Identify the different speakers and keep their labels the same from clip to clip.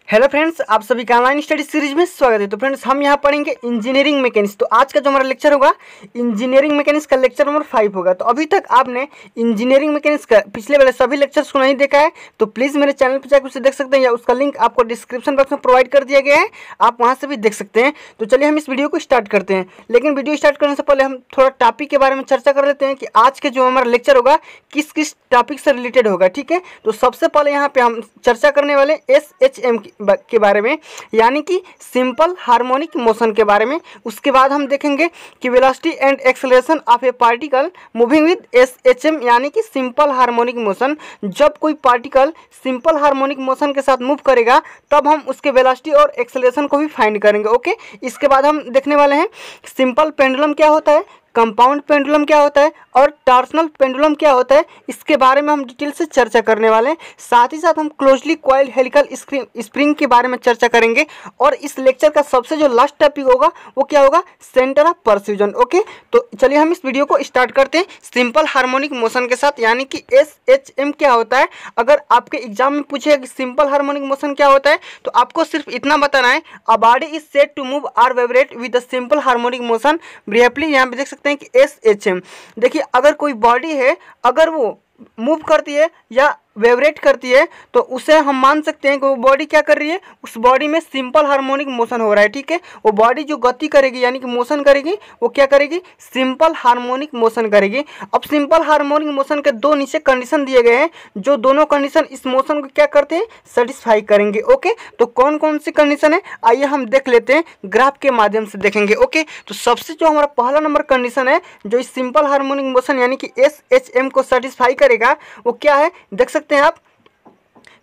Speaker 1: Hello friends, आप सभी का ऑनलाइन स्टडी सीरीज में स्वागत है। तो फ्रेंड्स, हम यहाँ पढ़ेंगे इंजीनियरिंग मैकेनिक्स। तो आज का जो हमारा लेक्चर होगा इंजीनियरिंग मैकेनिक्स का लेक्चर नंबर 5 होगा। तो अभी तक आपने इंजीनियरिंग मैकेनिक्स का पिछले वाले सभी लेक्चर्स को नहीं देखा है तो प्लीज़ मेरे चैनल पर जाकर उसे देख सकते हैं, या उसका लिंक आपको डिस्क्रिप्शन बॉक्स में प्रोवाइड कर दिया गया है, आप वहाँ से भी देख सकते हैं। तो चलिए हम इस वीडियो को स्टार्ट करते हैं। लेकिन वीडियो स्टार्ट करने से पहले हम थोड़ा टॉपिक के बारे में चर्चा कर लेते हैं कि आज के जो हमारा लेक्चर होगा किस किस टॉपिक से रिलेटेड होगा। ठीक है, तो सबसे पहले यहाँ पे हम चर्चा करने वाले SHM के बारे में, यानी कि सिंपल हार्मोनिक मोशन के बारे में। उसके बाद हम देखेंगे कि velocity and acceleration of A particle moving with SHM, यानी कि सिंपल हार्मोनिक मोशन। जब कोई पार्टिकल सिंपल हार्मोनिक मोशन के साथ मूव करेगा तब हम उसके वेलोसिटी और एक्सेलरेशन को भी फाइंड करेंगे। ओके, इसके बाद हम देखने वाले हैं सिंपल पेंडुलम क्या होता है, कंपाउंड पेंडुलम क्या होता है और टॉर्सनल पेंडुलम क्या होता है, इसके बारे में हम डिटेल से चर्चा करने वाले हैं। साथ ही साथ हम क्लोजली कॉइल्ड हेलिकल स्प्रिंग के बारे में चर्चा करेंगे। और इस लेक्चर का सबसे जो लास्ट टॉपिक होगा वो क्या होगा, सेंटर ऑफ परफ्यूजन। ओके, तो चलिए हम इस वीडियो को स्टार्ट करते हैं सिंपल हार्मोनिक मोशन के साथ, यानी कि SHM क्या होता है। अगर आपके एग्जाम में पूछेगा कि सिंपल हार्मोनिक मोशन क्या होता है तो आपको सिर्फ इतना बताना है, a body is said to move और vibrate with the simple harmonic motion briefly. यहाँ पे देख सकते हैं कि SHM, देखिए अगर कोई बॉडी है, अगर वो मूव करती है या वाइब्रेट करती है तो उसे हम मान सकते हैं कि वो बॉडी क्या कर रही है, उस बॉडी में सिंपल हार्मोनिक मोशन हो रहा है। ठीक है, वो बॉडी जो गति करेगी यानी कि मोशन करेगी वो क्या करेगी, सिंपल हार्मोनिक मोशन करेगी। अब सिंपल हार्मोनिक मोशन के दो नीचे कंडीशन दिए गए हैं, जो दोनों कंडीशन इस मोशन को क्या करते हैं, सेटिस्फाई करेंगे। ओके, तो कौन कौन सी कंडीशन है आइए हम देख लेते हैं, ग्राफ के माध्यम से देखेंगे। ओके, तो सबसे जो हमारा पहला नंबर कंडीशन है जो इस सिंपल हार्मोनिक मोशन यानी कि SHM को सेटिस्फाई करेगा वो क्या है, देख सकते हैं आप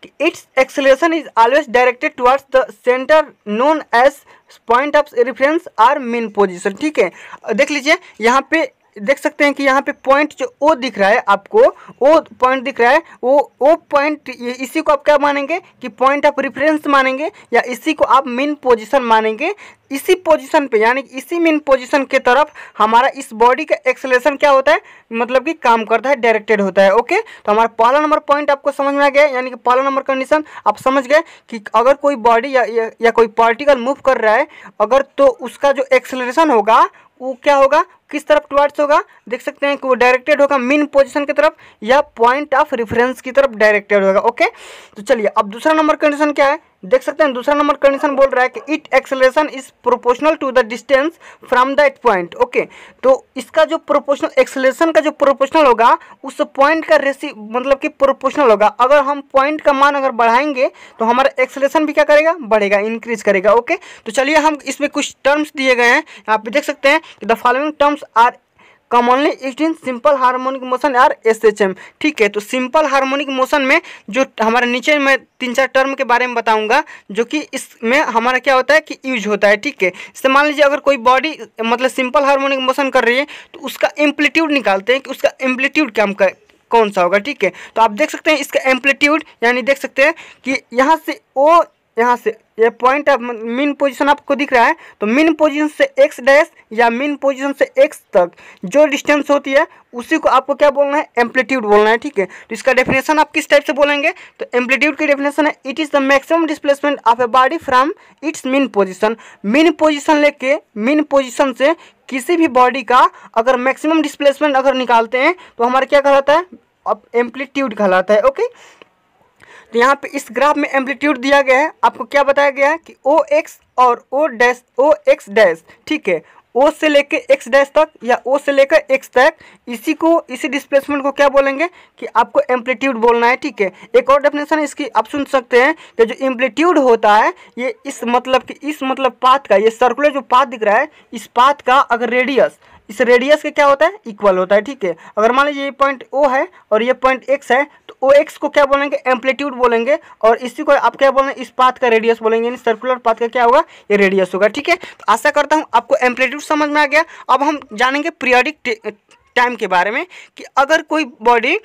Speaker 1: कि it's acceleration is always directed towards the centre known as point of reference और मीन पोजीशन। ठीक है, देख लीजिए यहाँ पे देख सकते हैं कि यहाँ पे पॉइंट जो O दिख रहा है आपको, O पॉइंट दिख रहा है, वो पॉइंट, इसी को आप क्या मानेंगे कि पॉइंट ऑफ रेफरेंस मानेंगे, या इसी को आप मीन पोजीशन मानेंगे। इसी पोजीशन पे यानी इसी मीन पोजीशन के तरफ हमारा इस बॉडी का एक्सेलरेशन क्या होता है, मतलब कि काम करता है, डायरेक्टेड होता है। ओके, तो हमारा पहला नंबर पॉइंट आपको समझ में आ गया, यानी कि पहला नंबर कंडीशन आप समझ गए कि अगर कोई बॉडी या कोई पार्टिकल मूव कर रहा है अगर, तो उसका जो एक्सेलरेशन होगा वो क्या होगा, किस तरफ टुवर्ड्स होगा, देख सकते हैं कि वो डायरेक्टेड होगा मीन पोजीशन की तरफ या पॉइंट ऑफ रेफरेंस की तरफ डायरेक्टेड होगा। ओके, तो चलिए अब दूसरा नंबर कंडीशन क्या है, देख सकते हैं दूसरा नंबर कंडीशन बोल रहा है कि it acceleration is proportional to the distance from that point. Okay, तो इसका जो प्रोपोर्शनल एक्सेलरेशन का जो प्रोपोर्शनल होगा उस पॉइंट का मतलब कि प्रोपोर्शनल होगा। अगर हम पॉइंट का मान अगर बढ़ाएंगे तो हमारा एक्सेलरेशन भी क्या करेगा, बढ़ेगा, इंक्रीज करेगा। ओके, तो चलिए हम इसमें कुछ टर्म्स दिए गए हैं, यहाँ पे देख सकते हैं कि the following terms are commonly used in simple harmonic motion और SHM। ठीक है, तो सिंपल हार्मोनिक मोशन में जो हमारे नीचे मैं 3-4 टर्म के बारे में बताऊंगा जो कि इसमें हमारा क्या होता है कि यूज होता है। ठीक है, इससे मान लीजिए अगर कोई बॉडी मतलब सिंपल हार्मोनिक मोशन कर रही है तो उसका एम्पलीट्यूड निकालते हैं कि उसका एम्पलीट्यूड क्या कौन सा होगा। ठीक है, तो आप देख सकते हैं इसका एम्पलीट्यूड, यानी देख सकते हैं कि यहाँ से O, यहाँ से ये पॉइंट ऑफ मीन पोजीशन आपको दिख रहा है, तो मीन पोजीशन से x डैश या मीन पोजीशन से x तक जो डिस्टेंस होती है उसी को आपको क्या बोलना है, एम्पलीट्यूड बोलना है। ठीक है, तो इसका डेफिनेशन आप किस टाइप से बोलेंगे, तो एम्पलीट्यूड की डेफिनेशन है it is the maximum displacement of a body from its mean position. Mean position लेके मीन पोजीशन से किसी भी बॉडी का अगर मैक्सिमम डिस्प्लेसमेंट अगर निकालते हैं तो हमारा क्या कहलाता है, अब एम्पलीट्यूड कहलाता है। ओके, तो यहाँ पे इस ग्राफ में एम्पलीट्यूड दिया गया है, आपको क्या बताया गया है कि OX और OX डैश, ठीक है, O से लेके X डैश तक या O से लेकर X तक, इसी डिस्प्लेसमेंट को क्या बोलेंगे कि आपको एम्पलीट्यूड बोलना है। ठीक है, एक और डेफिनेशन इसकी आप सुन सकते हैं कि जो एम्पलीट्यूड होता है ये इस मतलब पाथ का, ये सर्कुलर जो पाथ दिख रहा है इस पाथ का अगर रेडियस, इस रेडियस के क्या होता है, इक्वल होता है। ठीक है, अगर मान लीजिए ये पॉइंट O है और ये पॉइंट X है तो OX को क्या बोलेंगे, एम्पलीट्यूड बोलेंगे, और इसी को आप क्या बोलेंगे, इस पाथ का रेडियस बोलेंगे, यानी सर्कुलर पाथ का क्या होगा, ये रेडियस होगा। ठीक है, तो आशा करता हूँ आपको एम्पलीट्यूड समझ में आ गया। अब हम जानेंगे पीरियोडिक टाइम के बारे में कि अगर कोई बॉडी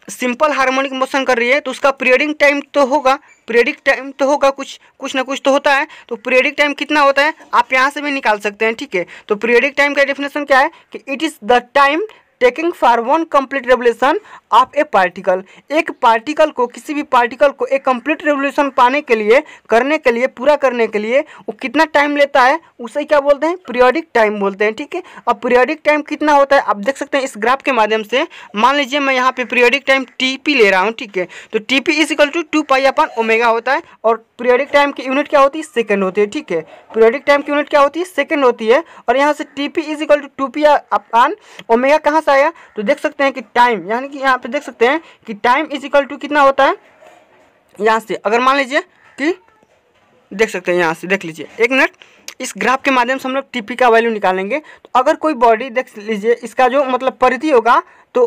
Speaker 1: सिंपल हार्मोनिक मोशन कर रही है तो उसका पीरियडिक टाइम तो होगा, कुछ ना कुछ तो होता है। तो पीरियडिक टाइम कितना होता है आप यहाँ से भी निकाल सकते हैं। ठीक है, तो पीरियडिक टाइम का डेफिनेशन क्या है कि it is the time taking for one complete revolution of A particle. एक पार्टिकल को, किसी भी पार्टिकल को एक कंप्लीट रेवोल्यूशन पाने के लिए, करने के लिए, पूरा करने के लिए वो कितना टाइम लेता है, उसे क्या बोलते हैं, पीरियोडिक टाइम बोलते हैं। ठीक है, अब पीरियोडिक टाइम कितना होता है आप देख सकते हैं इस ग्राफ के माध्यम से। मान लीजिए मैं यहाँ पे पीरियोडिक टाइम टीपी ले रहा हूँ। ठीक है, तो टीपी इज इक्वल टू 2π/ω होता है और पीरियोडिक टाइम की यूनिट क्या होती है, सेकंड होती है। ठीक है, पीरियोडिक टाइम की यूनिट क्या होती है, सेकंड होती है। और यहाँ से टीपी इज इक्वल टू 2π/ω कहाँ से आया, तो देख सकते हैं कि टाइम, यानी कि यहाँ पे देख सकते हैं कि टाइम इज इक्वल टू कितना होता है, यहाँ से अगर मान लीजिए कि देख सकते हैं, यहाँ से देख लीजिए, एक मिनट, इस ग्राफ के माध्यम से हम लोग टीपी का वैल्यू निकालेंगे। तो अगर कोई बॉडी देख लीजिए, इसका जो मतलब परिधि होगा तो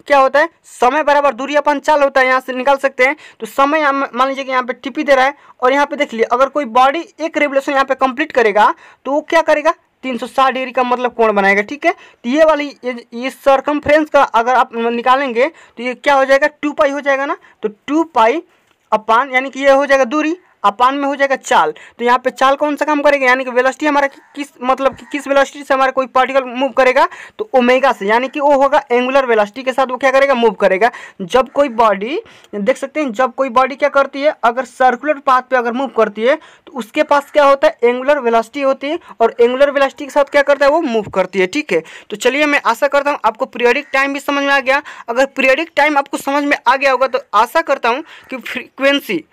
Speaker 1: क्या होता है, समय बराबर दूरी अपन चाल होता है, यहाँ से निकाल सकते हैं। तो समय यहाँ मान लीजिए कि यहाँ पे टीपी दे रहा है और यहाँ पे देख लीजिए अगर कोई बॉडी एक रेवोल्यूशन यहाँ पे कंप्लीट करेगा तो वो क्या करेगा, 360 डिग्री का मतलब कोण बनाएगा। ठीक है, तो ये वाली ये सर्कमफ्रेंस का अगर आप निकालेंगे तो ये क्या हो जाएगा, 2π हो जाएगा ना। तो 2π अपान, यानी कि ये हो जाएगा दूरी, अपान में हो जाएगा चाल। तो यहाँ पे चाल कौन सा काम करेगा, यानी कि वेलोसिटी हमारा किस मतलब कि किस वेलोसिटी से हमारा कोई पार्टिकल मूव करेगा, तो ओमेगा से, यानी कि वो होगा एंगुलर वेलोसिटी के साथ वो क्या करेगा, मूव करेगा। जब कोई बॉडी देख सकते हैं, जब कोई बॉडी क्या करती है, अगर सर्कुलर पाथ पे अगर मूव करती है तो उसके पास क्या होता है, एंगुलर वेलोसिटी होती है और एंगुलर वेलोसिटी के साथ क्या करता है, वो मूव करती है। ठीक है, तो चलिए मैं आशा करता हूँ आपको पीरियोडिक टाइम भी समझ में आ गया। अगर पीरियोडिक टाइम आपको समझ में आ गया होगा तो आशा करता हूँ कि फ्रीक्वेंसी,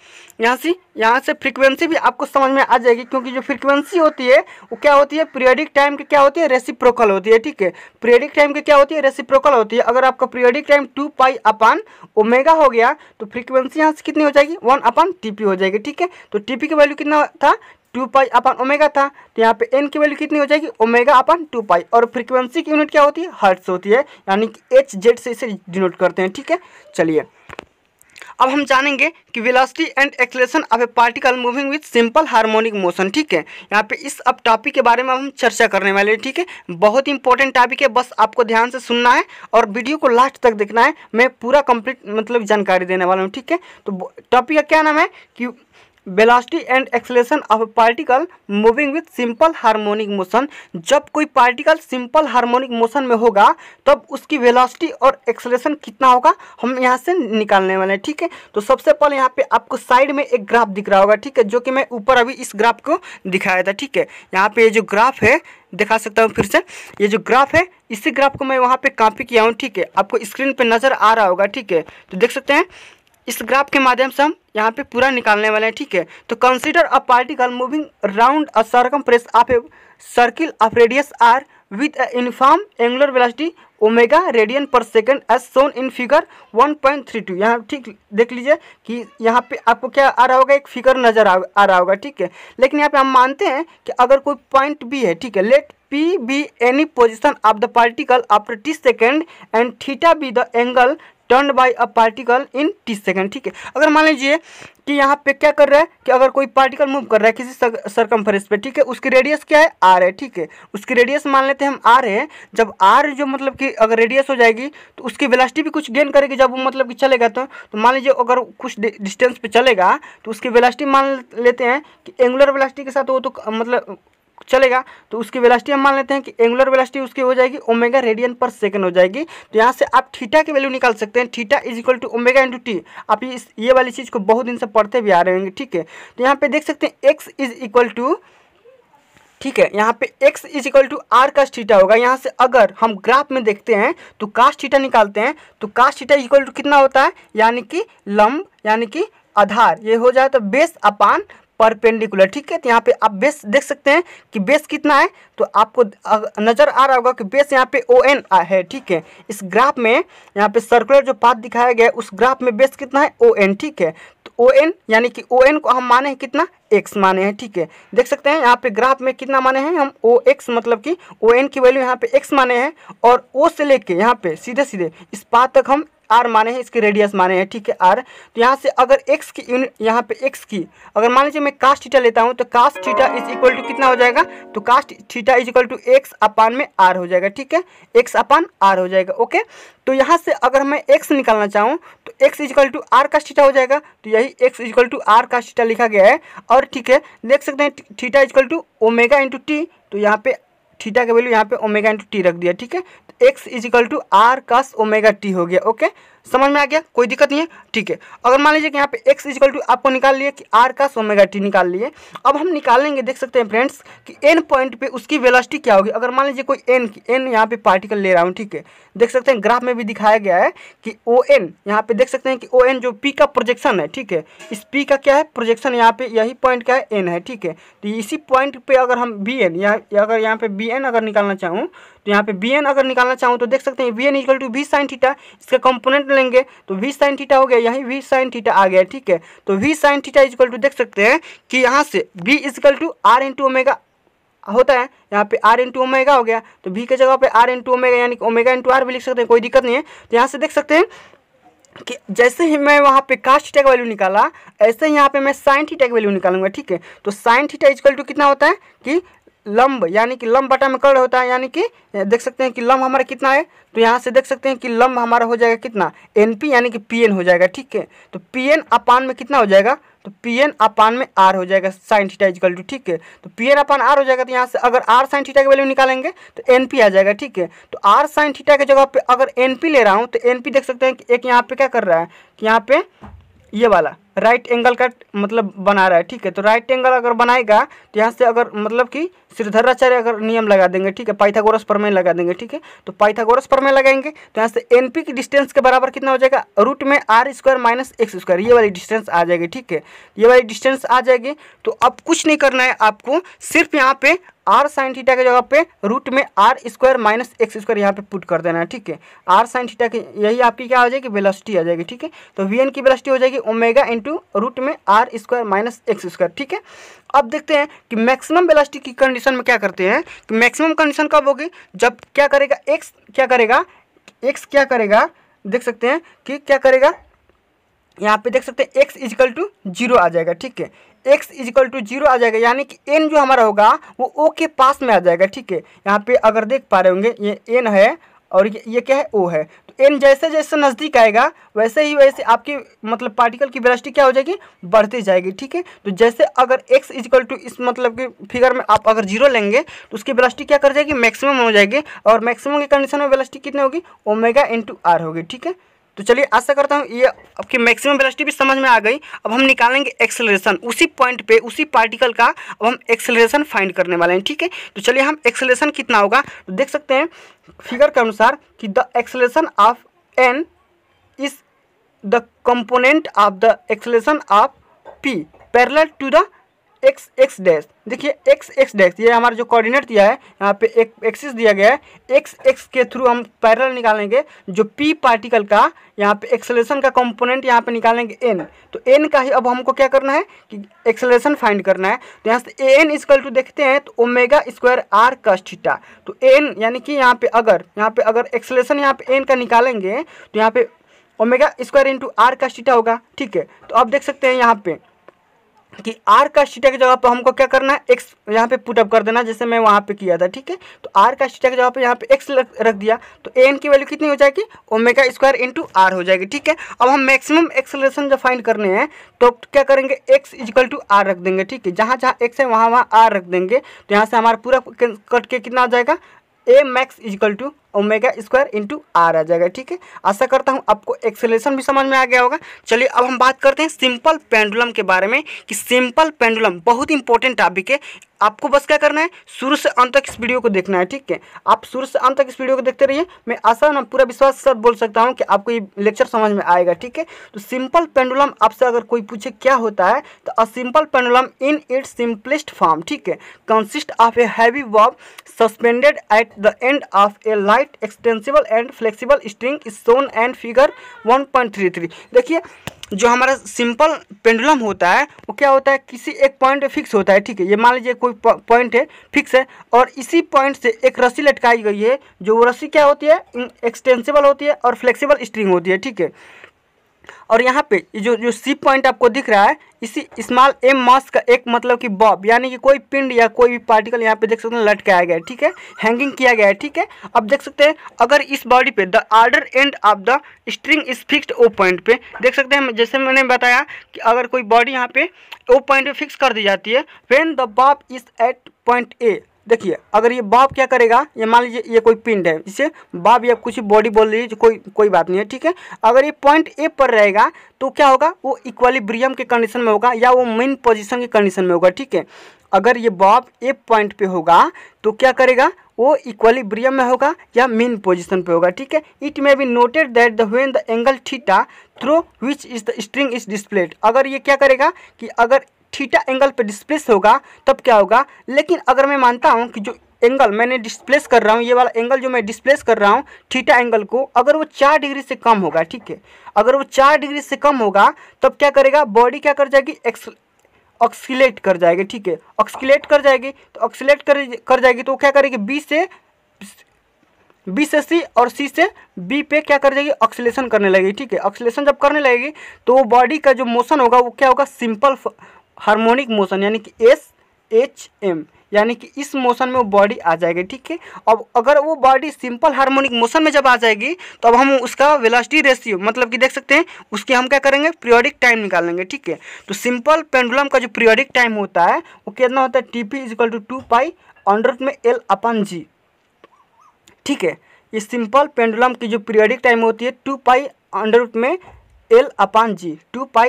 Speaker 1: यहाँ से फ्रीक्वेंसी भी आपको समझ में आ जाएगी, क्योंकि जो फ्रीक्वेंसी होती है वो क्या होती है, पीरियोडिक टाइम की क्या होती है, रेसिप्रोकल होती है। ठीक है, पीरियोडिक टाइम की क्या होती है, रेसिप्रोकल होती है। अगर आपका पीरियोडिक टाइम 2π/ω हो गया तो फ्रीक्वेंसी यहाँ से कितनी हो जाएगी, 1/TP हो जाएगी। ठीक है, तो टीपी की वैल्यू कितना था, 2π/ω था, तो यहाँ पे n की वैल्यू कितनी हो जाएगी, ω/2π। और फ्रीक्वेंसी की यूनिट क्या होती है, हर्ट्ज होती है, यानी कि Hz से इसे डिनोट करते हैं। ठीक है, चलिए अब हम जानेंगे कि velocity and acceleration of A particle moving with simple harmonic motion. ठीक है, यहाँ पे इस अब टॉपिक के बारे में हम चर्चा करने वाले हैं। ठीक है, बहुत इंपॉर्टेंट टॉपिक है, बस आपको ध्यान से सुनना है और वीडियो को लास्ट तक देखना है। मैं पूरा कंप्लीट मतलब जानकारी देने वाला हूँ। ठीक है, तो टॉपिक का क्या नाम है कि velocity and acceleration of A particle moving with simple harmonic motion. जब कोई पार्टिकल सिंपल हार्मोनिक मोशन में होगा तब उसकी वेलोसिटी और एक्सेलरेशन कितना होगा, हम यहाँ से निकालने वाले हैं। ठीक है, तो सबसे पहले यहाँ पे आपको साइड में एक ग्राफ दिख रहा होगा। ठीक है, जो कि मैं ऊपर अभी इस ग्राफ को दिखाया था। ठीक है, यहाँ पे ये जो ग्राफ है दिखा सकता हूँ फिर से, ये जो ग्राफ है इसी ग्राफ को मैं वहाँ पे कॉपी किया हूँ। ठीक है, आपको स्क्रीन पे नज़र आ रहा होगा। ठीक है, तो देख सकते हैं इस ग्राफ के माध्यम से हम यहाँ पे पूरा निकालने वाले हैं। ठीक है, तो consider a particle moving round a circumference of a circle of radius R with a uniform angular velocity omega radian per second as shown in figure 1.32। यहाँ ठीक देख लीजिए कि यहाँ पे आपको क्या आ रहा होगा, एक फिगर नजर आ रहा होगा। ठीक है, लेकिन यहाँ पे हम मानते हैं कि अगर कोई पॉइंट भी है, ठीक है, late P be any position of the particle after t second and theta be the angle turn by a particle in T second. ठीक है, अगर मान लीजिए कि यहाँ पे क्या कर रहा है कि अगर कोई पार्टिकल मूव कर रहा है किसी सर्कमफ्रेंस पे, ठीक है, उसकी रेडियस क्या है, आर है। ठीक है, उसकी रेडियस मान लेते हैं हम आर है। जब आर जो मतलब कि अगर रेडियस हो जाएगी तो उसकी वेलोसिटी भी कुछ गेन करेगी जब वो मतलब कि चलेगा। तो मान लीजिए अगर कुछ डिस्टेंस पे चलेगा तो उसकी वेलोसिटी मान लेते हैं कि एंगुलर वेलोसिटी के साथ वो तो मतलब चलेगा, तो उसकी वेलोसिटी हम मान लेते हैं कि एंगुलर वेलोसिटी उसकी हो जाएगी ओमेगा रेडियन पर सेकंड हो जाएगी। तो यहाँ से आप थीटा की वैल्यू निकाल सकते हैं, theta is equal to omega into T. आप ये वाली चीज़ को बहुत दिन से पढ़ते भी आ रहे होंगे। ठीक है, तो यहाँ पे देख सकते हैं एक्स इज इक्वल टू, ठीक है, यहाँ पे x is equal to R cos theta होगा। यहाँ से अगर हम ग्राफ में देखते हैं तो कास थीटा निकालते हैं तो कास थीटा इक्वल टू कितना होता है, यानी कि लंब यानी कि आधार, ये हो जाए तो बेस अपान परपेंडिकुलर। ठीक है, तो यहाँ पे आप बेस देख सकते हैं कि बेस कितना है, तो आपको नज़र आ रहा होगा कि बेस यहाँ पे ON है। ठीक है, इस ग्राफ में यहाँ पे सर्कुलर जो पाथ दिखाया गया है उस ग्राफ में बेस कितना है, ON। ठीक है, तो ON यानी कि ON को हम माने हैं कितना, x माने हैं। ठीक है, देख सकते हैं यहाँ पे ग्राफ में कितना माने हैं हम, OX मतलब कि ON की वैल्यू यहाँ पे x माने हैं और O से लेके यहाँ पे सीधे सीधे इस पाथ तक हम आर माने हैं, इसकी रेडियस माने हैं। ठीक है, आर। तो यहाँ से अगर x की यूनिट यहाँ पे x की अगर मान लीजिए मैं कास थीटा लेता हूँ तो cos theta is equal to कितना हो जाएगा, तो cos theta is equal to x upon में r हो जाएगा। ठीक है, x अपान r हो जाएगा। ओके, तो यहाँ से अगर मैं x निकालना चाहूँ तो x is equal to R cos theta हो जाएगा। तो यही x is equal to R cos theta लिखा गया है। और ठीक है, देख सकते हैं theta is equal to omega into T, तो यहाँ पे थीटा का वैल्यू यहाँ पे ओमेगा इंटू टी रख दिया, ठीक है। तो x is equal to R cos omega T हो गया। ओके, समझ में आ गया, कोई दिक्कत नहीं है, ठीक है। अगर मान लीजिए कि यहाँ पे x इज इक्वल टू आपको निकाल लिए कि आर कस ओमेगा टी निकाल लिए। अब हम निकालेंगे, देख सकते हैं फ्रेंड्स कि n पॉइंट पे उसकी वेलोसिटी क्या होगी। अगर मान लीजिए कोई n यहाँ पे पार्टिकल ले रहा हूँ, ठीक है, देख सकते हैं ग्राफ में भी दिखाया गया है कि ओ एन यहाँ पे देख सकते हैं कि ओ एन जो p का प्रोजेक्शन है, ठीक है, इस p का क्या है प्रोजेक्शन, यहाँ पे यही पॉइंट क्या है n है, ठीक है। तो इसी पॉइंट पे अगर हम बी एन अगर यहाँ पे बी एन अगर निकालना चाहूँ, तो यहाँ पे बी एन अगर निकालना चाहूँ तो देख सकते हैं V N equal to V sine theta, इसका कंपोनेंट लेंगे तो वी साइन थीटा हो गया, यही वी साइन थीटा आ गया, ठीक है। तो V sine theta equal to देख सकते हैं कि यहाँ से v equal to R into omega होता है, यहाँ पे आर इंटू ओमेगा हो गया, तो v के जगह पे आर इंटू ओमेगा यानी कि ओमेगा इंटू आर भी लिख सकते हैं, कोई दिक्कत नहीं है। तो यहाँ से देख सकते हैं कि जैसे ही मैं वहाँ पे कास्ट थीटा का वैल्यू निकाला, ऐसे ही यहाँ पे मैं साइन थीटा का वैल्यू निकालूंगा, ठीक है। तो साइन थीटा इक्वल टू कितना होता है कि लंब, यानी कि लंब बटा में कर्ण होता है, यानी कि देख सकते हैं कि लंब हमारा कितना है, तो यहाँ से देख सकते हैं कि लंब हमारा हो जाएगा कितना NP यानी कि PN हो जाएगा, ठीक है। तो PN अपान में कितना हो जाएगा, तो PN अपान में R हो जाएगा साइन थीटा इक्वल टू, ठीक है। तो PN अपान R हो जाएगा, तो यहाँ से अगर R साइन थीटा की वैल्यू निकालेंगे तो NP आ जाएगा, ठीक है। तो R साइन थीटा की जगह पे अगर NP ले रहा हूँ तो NP देख सकते हैं कि एक यहाँ पे क्या कर रहा है कि यहाँ पे ये वाला राइट एंगल का मतलब बना रहा है, ठीक है। तो राइट एंगल अगर बनाएगा तो यहाँ से अगर मतलब कि श्रीधराचार्य अगर नियम लगा देंगे, ठीक है, पाइथागोरस प्रमेय लगा देंगे, ठीक है। तो पाइथागोरस प्रमेय लगाएंगे तो यहाँ से एनपी की डिस्टेंस के बराबर कितना हो जाएगा, रूट में R square minus X square, ये वाली डिस्टेंस आ जाएगी, ठीक है, ये वाली डिस्टेंस आ जाएगी। तो अब कुछ नहीं करना है आपको, सिर्फ यहाँ पे आर साइन थीटा के जगह पे रूट में R square minus X square यहाँ पे पुट कर देना है, ठीक है। आर साइन थीटा की यही आपकी क्या हो जाएगी, वेलोसिटी आ जाएगी, ठीक है। तो वी एन की वेलोसिटी हो जाएगी ओमेगा इंटू रूट में R square minus X square, ठीक है। अब देखते हैं कि मैक्सिमम वेलोसिटी की कंडीशन में क्या करते हैं कि मैक्सिमम कंडीशन कब होगी, जब क्या करेगा एक्स क्या करेगा, देख सकते हैं कि क्या करेगा, यहाँ पे देख सकते हैं एक्स इजिकल टू 0 आ जाएगा, ठीक है। एक्स इजिकल टू 0 आ जाएगा यानी कि एन जो हमारा होगा वो ओ के पास में आ जाएगा, ठीक है। यहाँ पे अगर देख पा रहे होंगे ये एन है और ये क्या है, ओ है। तो एन जैसे जैसे नज़दीक आएगा वैसे ही वैसे आपकी मतलब पार्टिकल की वेलोसिटी क्या हो जाएगी, बढ़ती जाएगी, ठीक है। तो जैसे अगर x इजिकल टू इस मतलब कि फिगर में आप अगर 0 लेंगे तो उसकी वेलोसिटी क्या कर जाएगी, मैक्सिमम हो जाएगी, और मैक्सिमम की कंडीशन में वेलोसिटी कितनी होगी, ओमेगा इंटू आर होगी, ठीक है। तो चलिए आशा करता हूँ ये आपकी मैक्सिमम वेलोसिटी भी समझ में आ गई। अब हम निकालेंगे एक्सेलरेशन, उसी पॉइंट पे उसी पार्टिकल का अब हम एक्सेलरेशन फाइंड करने वाले हैं, ठीक है। तो चलिए हम एक्सेलरेशन कितना होगा, तो देख सकते हैं फिगर के अनुसार कि the acceleration of N is the component of the acceleration of P parallel to the X X dash. देखिए एक्स एक्स डैश ये हमारा जो कोऑर्डिनेट दिया है, यहाँ पे एक एक्सिस दिया गया है, एक्स एक्स के थ्रू हम पैरेलल निकालेंगे जो पी पार्टिकल का यहाँ पे एक्सेलरेशन का कंपोनेंट यहाँ पे निकालेंगे एन। तो एन का ही अब हमको क्या करना है कि एक्सेलरेशन फाइंड करना है। तो यहाँ से ए एन इक्वल टू देखते हैं तो omega square R cos theta. तो एन यानी कि यहाँ पे अगर एक्सेलरेशन यहाँ पे एन का निकालेंगे तो यहाँ पे omega square into R cos theta होगा, ठीक है। तो अब देख सकते हैं यहाँ पे कि आर का थीटा की जगह पर हमको क्या करना है, एक्स यहाँ पे पुटअप कर देना, जैसे मैं वहाँ पे किया था, ठीक है। तो आर का थीटा की जगह पे यहाँ पे एक्स रख दिया, तो एन की वैल्यू कितनी हो जाएगी, ओमेगा स्क्वायर इंटू आर हो जाएगी, ठीक है। अब हम मैक्सिमम एक्सेलरेशन जब फाइंड करने हैं तो क्या करेंगे, एक्स इक्वल टू आर रख देंगे, ठीक है। जहाँ जहाँ एक्स है वहाँ वहाँ आर रख देंगे, तो यहाँ से हमारा पूरा कट के कितना आ जाएगा, A max equal to omega square into R आ जाएगा, ठीक है। आशा करता हूँ आपको एक्सेलरेशन भी समझ में आ गया होगा। चलिए अब हम बात करते हैं सिंपल पेंडुलम के बारे में कि सिंपल पेंडुलम बहुत इंपॉर्टेंट टॉपिक है। आपको बस क्या करना है, शुरू से अंत तक इस वीडियो को देखना है, ठीक है। आप शुरू से अंत तक इस वीडियो को देखते रहिए। मैं आशा ना पूरा विश्वास के साथ बोल सकता हूँ कि आपको ये लेक्चर समझ में आएगा, ठीक है। तो सिंपल पेंडुलम आपसे अगर कोई पूछे क्या होता है, तो a simple pendulum in its simplest form, ठीक है, consist of a heavy Bob suspended at the end of A light extensible and flexible string is shown and figure 1.33। देखिए जो हमारा सिंपल पेंडुलम होता है वो क्या होता है, किसी एक पॉइंट पे फिक्स होता है, ठीक है। ये मान लीजिए कोई पॉइंट है फिक्स है और इसी पॉइंट से एक रस्सी लटकाई गई है, जो वो रस्सी क्या होती है, एक्सटेंसिबल होती है और फ्लेक्सिबल स्ट्रिंग होती है, ठीक है। और यहाँ पे जो सी पॉइंट आपको दिख रहा है, इसी स्मॉल एम मास का एक मतलब कि बॉब यानी कि कोई पिंड या कोई भी पार्टिकल यहाँ पे देख सकते हैं लटकाया गया है, ठीक है, हैंगिंग किया गया है, ठीक है। अब देख सकते हैं अगर इस बॉडी पे the other end of the string is fixed O point पे, देख सकते हैं जैसे मैंने बताया कि अगर कोई बॉडी यहाँ पे ओ पॉइंट पे फिक्स कर दी जाती है, when the bob is at point A, देखिए अगर ये बॉब क्या करेगा, ये मान लीजिए ये कोई पिंड है, इसे बॉब या कुछ बॉडी बोल लीजिए, कोई बात नहीं है, ठीक है। अगर ये पॉइंट ए पर रहेगा तो क्या होगा, वो इक्विलिब्रियम के कंडीशन में होगा या वो मेन पोजीशन के कंडीशन में होगा, ठीक है। अगर ये बॉब ए पॉइंट पे होगा तो क्या करेगा, वो इक्विलिब्रियम में होगा या मेन पोजीशन पे होगा, ठीक है। It may be noted that the when the angle theta through which is the string is displayed, अगर ये क्या करेगा कि अगर थीटा एंगल पे डिस्प्लेस होगा तब क्या होगा। लेकिन अगर मैं मानता हूँ कि जो एंगल मैंने डिस्प्लेस कर रहा हूँ, ये वाला एंगल जो मैं डिस्प्लेस कर रहा हूँ थीटा एंगल को, अगर वो 4 डिग्री से कम होगा, ठीक है, अगर वो 4 डिग्री से कम होगा तब क्या करेगा, बॉडी क्या कर जाएगी, ऑक्सीलेट कर जाएगी, ठीक है। ऑक्सीलेट कर जाएगी तो ऑक्सीलेट कर जाएगी तो क्या करेगी, बी से सी और सी से बी पे क्या कर जाएगी, ऑक्सीलेशन करने लगेगी, ठीक है। ऑक्सीलेशन जब करने लगेगी तो वो बॉडी का जो मोशन होगा वो क्या होगा, सिंपल हार्मोनिक मोशन, यानी कि SHM, यानी कि इस मोशन में वो बॉडी आ जाएगी, ठीक है। अब अगर वो बॉडी सिंपल हार्मोनिक मोशन में जब आ जाएगी तो अब हम उसका वेलोसिटी रेशियो, मतलब कि देख सकते हैं उसके हम क्या करेंगे, पीरियोडिक टाइम निकालेंगे, ठीक है। तो सिंपल पेंडुलम का जो पीरियोडिक टाइम होता है वो कितना होता है, TP = 2π√L/G, ठीक है। ये सिंपल पेंडुलम की जो पीरियोडिक टाइम होती है 2π√L/G, 2π ×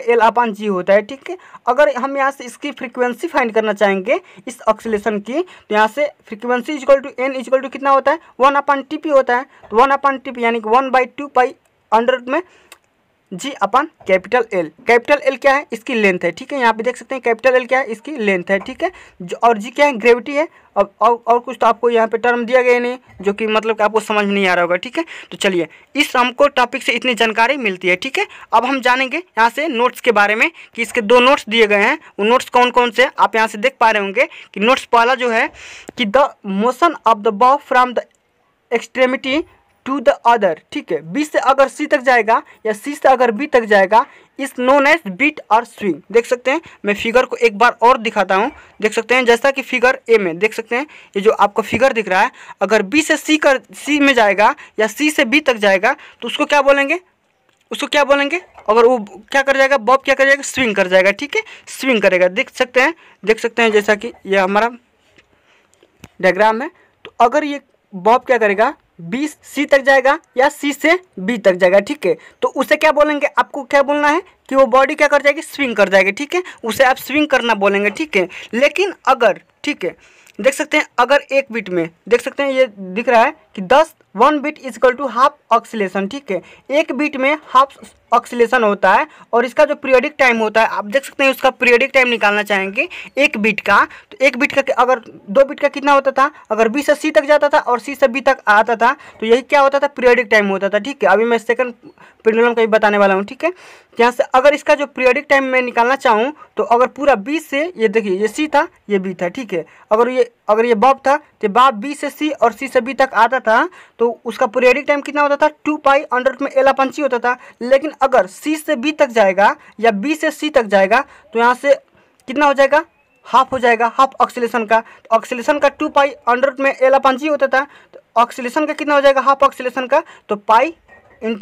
Speaker 1: L/G होता है, ठीक है। अगर हम यहाँ से इसकी फ्रीक्वेंसी फाइंड करना चाहेंगे इस ऑक्सीलेशन की, तो यहाँ से फ्रीक्वेंसी N = कितना होता है, 1/TP होता है। तो 1/TP यानी कि 1/2π/G/L। कैपिटल L क्या है, इसकी लेंथ है, ठीक है। यहाँ पे देख सकते हैं कैपिटल L क्या है, इसकी लेंथ है, ठीक है। और G क्या है, ग्रेविटी है। अब और कुछ तो आपको यहाँ पे टर्म दिया गया नहीं, जो कि मतलब कि आपको समझ में नहीं आ रहा होगा, ठीक है। तो चलिए इस हमको टॉपिक से इतनी जानकारी मिलती है, ठीक है। अब हम जानेंगे यहाँ से नोट्स के बारे में कि इसके 2 नोट्स दिए गए हैं, वो नोट्स कौन कौन से आप यहाँ से देख पा रहे होंगे कि नोट्स पहला जो है कि the motion of the bob from the extremity to the other, ठीक है। बी से अगर सी तक जाएगा या सी से अगर बी तक जाएगा इस नोन एज बीट और स्विंग। देख सकते हैं, मैं फिगर को एक बार और दिखाता हूं, देख सकते हैं जैसा कि फिगर ए में देख सकते हैं, ये जो आपको फिगर दिख रहा है, अगर बी से सी में जाएगा या सी से बी तक जाएगा तो उसको क्या बोलेंगे, अगर वो क्या कर जाएगा, बॉब क्या कर जाएगा, स्विंग कर जाएगा, ठीक है, स्विंग करेगा। देख सकते हैं जैसा कि ये हमारा डायग्राम है। तो अगर ये बॉब क्या करेगा, बी सी तक जाएगा या सी से बी तक जाएगा, ठीक है। तो उसे क्या बोलेंगे, आपको क्या बोलना है कि वो बॉडी क्या कर जाएगी, स्विंग कर जाएगी, ठीक है। उसे आप स्विंग करना बोलेंगे, ठीक है। लेकिन अगर, ठीक है, देख सकते हैं अगर एक बीट में देख सकते हैं ये दिख रहा है कि 1 बीट = हाफ ऑक्सीलेशन, ठीक है। एक बीट में हाफ ऑक्सीलेशन होता है और इसका जो पीरियोडिक टाइम होता है आप देख सकते हैं, उसका पीरियोडिक टाइम निकालना चाहेंगे एक बीट का, तो एक बीट का अगर 2 बीट का कितना होता था, अगर बी से सी तक जाता था और सी से बी तक आता था तो यही क्या होता था, पीरियोडिक टाइम होता था, ठीक है। अभी मैं सेकंड पेंडुलम का भी बताने वाला हूँ, ठीक है। यहाँ से अगर इसका जो पीरियोडिक टाइम मैं निकालना चाहूँ तो अगर पूरा बी से, ये देखिए ये सी था ये बी था, ठीक है। अगर ये बॉब था तो बॉब बी से सी और सी से बी तक आता था तो उसका पीरियोडिक टाइम कितना होता था, 2π/L/G होता था। लेकिन अगर सी से बी तक जाएगा या बी से सी तक जाएगा तो यहाँ से कितना हो जाएगा, हाफ हो जाएगा, हाफ ऑक्सीलेशन का। तो ऑक्सीलेशन का 2π/L/G होता था, तो ऑक्सीलेशन का कितना हो जाएगा, हाफ ऑक्सीलेशन का, तो पाई ×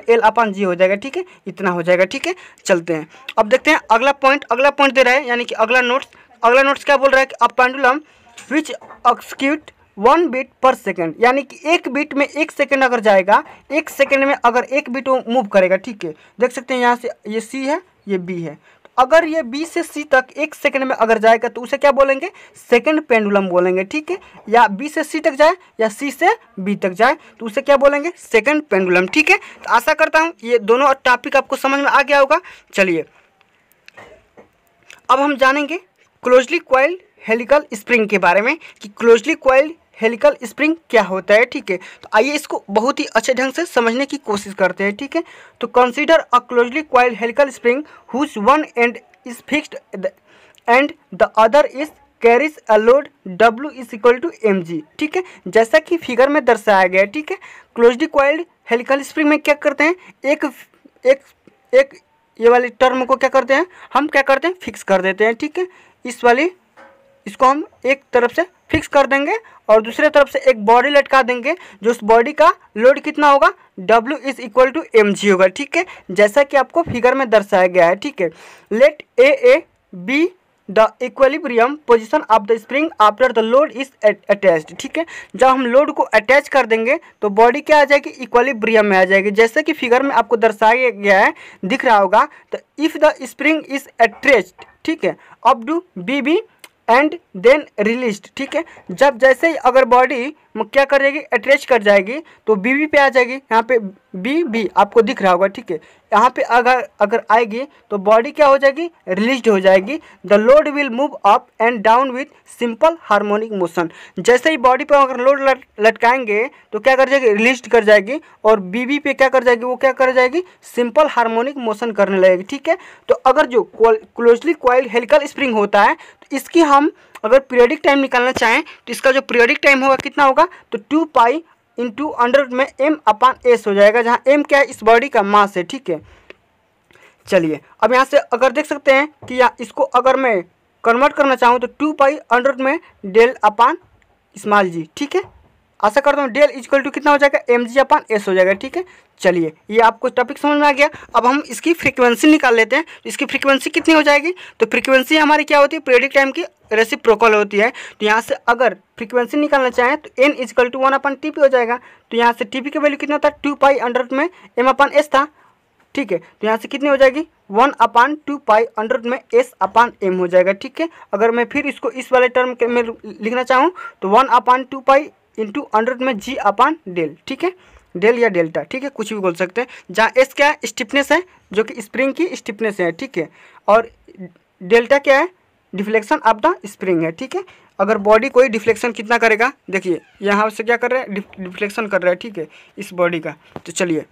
Speaker 1: L/G हो जाएगा, ठीक है, इतना हो जाएगा, ठीक है। चलते हैं अब देखते हैं अगला पॉइंट दे रहा है, यानी कि अगला नोट्स क्या बोल रहा है कि a pendulum which execute 1 beat per second, यानी कि एक बीट में 1 सेकेंड अगर जाएगा, 1 सेकेंड में अगर 1 बीट वो मूव करेगा, ठीक है। देख सकते हैं यहाँ से ये सी है ये बी है, तो अगर ये बी से सी तक 1 सेकेंड में अगर जाएगा तो उसे क्या बोलेंगे, सेकेंड पेंडुलम बोलेंगे, ठीक है। या बी से सी तक जाए या सी से बी तक जाए तो उसे क्या बोलेंगे, सेकेंड पेंडुलम, ठीक है। तो आशा करता हूँ ये दोनों टॉपिक आपको समझ में आ गया होगा। चलिए अब हम जानेंगे क्लोजली कॉइल्ड हेलिकल स्प्रिंग के बारे में कि क्लोजली कॉइल्ड हेलिकल स्प्रिंग क्या होता है, ठीक है। तो आइए इसको बहुत ही अच्छे ढंग से समझने की कोशिश करते हैं, ठीक है। तो consider a closely coiled helical spring whose one end is fixed and the other is carries a load W = mg, ठीक है, जैसा कि फिगर में दर्शाया गया है, ठीक है। क्लोजली कॉइल्ड हेलिकल स्प्रिंग में क्या करते हैं, एक ये वाली टर्म को क्या करते हैं, हम क्या करते हैं, फिक्स कर देते हैं, ठीक है। इसको हम एक तरफ से फिक्स कर देंगे और दूसरे तरफ से एक बॉडी लटका देंगे, जो उस बॉडी का लोड कितना होगा, W = mg होगा, ठीक है, जैसा कि आपको फिगर में दर्शाया गया है, ठीक है। Let A be the equilibrium position of the spring after the load is attached. ठीक है, जब हम लोड को अटैच कर देंगे तो बॉडी क्या आ जाएगी, इक्विलिब्रियम में आ जाएगी। जैसे कि फिगर में आपको दर्शाया गया है, दिख रहा होगा। तो if the spring is attached, ठीक है, up to B and then released. ठीक है, जब जैसे ही अगर बॉडी क्या कर जाएगी, अटैच कर जाएगी तो बी पे आ जाएगी। यहाँ पे बी आपको दिख रहा होगा। ठीक है, यहाँ पे अगर आएगी तो बॉडी क्या हो जाएगी, रिलीज्ड हो जाएगी। The load will move up and down with simple harmonic motion. जैसे ही बॉडी पे अगर लोड लटकाएंगे तो क्या कर जाएगी, रिलीज्ड कर जाएगी। और बी पे क्या कर जाएगी, वो क्या कर जाएगी, सिंपल हार्मोनिक मोशन करने लगेगी। ठीक है, तो अगर जो क्लोजली कॉइल्ड हेलिकल स्प्रिंग होता है तो इसकी हम अगर पीरियडिक टाइम निकालना चाहें तो इसका जो पीरियडिक टाइम होगा कितना होगा, तो 2 पाई इंटू अंडर में m/s हो जाएगा, जहाँ m क्या है, इस बॉडी का मास है। ठीक है, चलिए अब यहाँ से अगर देख सकते हैं कि यहाँ इसको अगर मैं कन्वर्ट करना चाहूँ तो 2 पाई अंडर में डेल अपान स्मॉल जी। ठीक है, आशा करता हूँ डेल इक्वल टू कितना हो जाएगा, mg/s हो जाएगा। ठीक है, चलिए ये आपको टॉपिक समझ में आ गया। अब हम इसकी फ्रीक्वेंसी निकाल लेते हैं। तो इसकी फ्रीक्वेंसी कितनी हो जाएगी, तो फ्रीक्वेंसी हमारी क्या होती है, पीरियडिक टाइम की रेसिप्रोकल होती है। तो यहाँ से अगर फ्रीक्वेंसी निकालना चाहें तो n इक्वल टू 1/tp हो जाएगा। तो यहाँ से tp का वैल्यू कितना था, 2 पाई अंडर में m/s था। ठीक है, तो यहाँ से कितनी हो जाएगी, 1/2 पाई अंडर में s/m हो जाएगा। ठीक है, अगर मैं फिर इसको इस वाले टर्म में लिखना चाहूँ तो 1/2 पाई इंटू अंडर में g/डेल। ठीक है, डेल या डेल्टा, ठीक है, कुछ भी बोल सकते हैं। जहाँ एस क्या है, स्टिफनेस है, जो कि स्प्रिंग की स्टिफनेस है। ठीक है, और डेल्टा क्या है, डिफ्लेक्शन ऑफ द स्प्रिंग है। ठीक है, अगर बॉडी कोई डिफ्लेक्शन कितना करेगा, देखिए यहाँ से क्या कर रहा है, डिफ्लेक्शन कर रहा है। ठीक है, इस बॉडी का। तो चलिए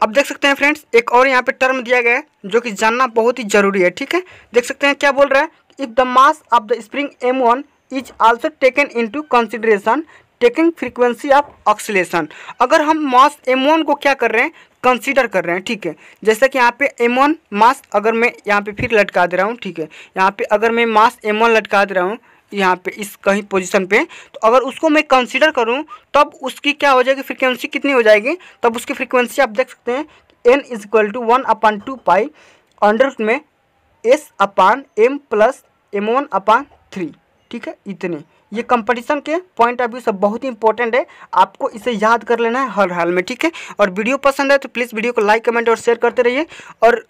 Speaker 1: अब देख सकते हैं फ्रेंड्स, एक और यहाँ पे टर्म दिया गया है जो कि जानना बहुत ही जरूरी है। ठीक है, देख सकते हैं क्या बोल रहा है, if the mass of the spring m1 is also taken into consideration taking frequency of oscillation. अगर हम मास m1 को क्या कर रहे हैं, कंसीडर कर रहे हैं। ठीक है, जैसे कि यहाँ पे m1 मास अगर मैं यहाँ पे फिर लटका दे रहा हूँ। ठीक है, यहाँ पे अगर मैं मास m1 लटका दे रहा हूँ यहाँ पे इस कहीं पोजीशन पे, तो अगर उसको मैं कंसीडर करूँ तब उसकी क्या हो जाएगी, फ्रीक्वेंसी कितनी हो जाएगी, तब उसकी फ्रीक्वेंसी आप देख सकते हैं n equal to 1/2 pi under में s/m प्लस m1/3। ठीक है, इतने ये कंपटीशन के पॉइंट ऑफ व्यू से बहुत ही इंपॉर्टेंट है, आपको इसे याद कर लेना है हर हाल में। ठीक है, और वीडियो पसंद है तो प्लीज़ वीडियो को लाइक कमेंट और शेयर करते रहिए, और